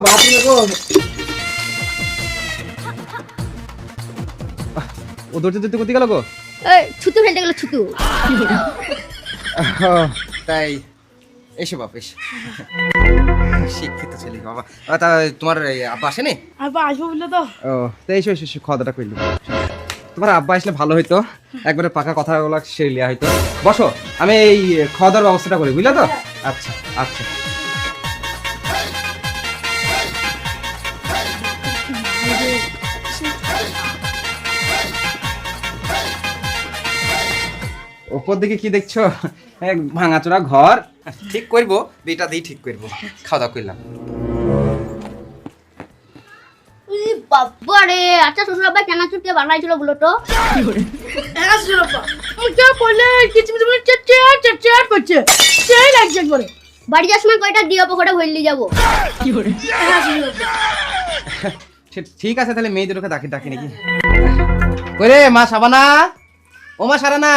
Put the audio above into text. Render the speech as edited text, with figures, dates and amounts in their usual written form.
ও দৌড়তে দৌড়তে কোথায় গেল গো? ছুতু ফেলতে গেল ছুতু। তাই এসো বাপ এসো। শিক্ষিত ছেলে বাবা। তা তোমার আব্বা আসেনি? আব্বা আসবো বললো তো। ও তাই এসো এসো খাওয়া দাওয়া করলি। তোমার আব্বা আসলে ভালো হইতো, একবারে পাকা কথাগুলো সেরে লিয়া হইতো। বসো, আমি এই খাওয়া দাওয়ার ব্যবস্থাটা করি, বুঝলে তো? আচ্ছা আচ্ছা। উপর দিকে কি দেখছো? এক ভাঙাচোরা ঘর, ঠিক করবো, বিটা দিয়ে ঠিক করবো। খাওয়া দাওয়া করলাম। বাবা রে, আচ্ছা শ্বশুর আব্বা কেনা চুটকে বানাইছিল বলো তো? করছে সেই লাগছে একবারে। বাড়ি যাওয়ার সময় কয়টা ডিও পকোড়া ভরলি যাবো। ঠিক আছে তাহলে মেয়েদেরকে ডাকি ডাকি নাকি? ওরে মা সাবানা, ও মা সারানা।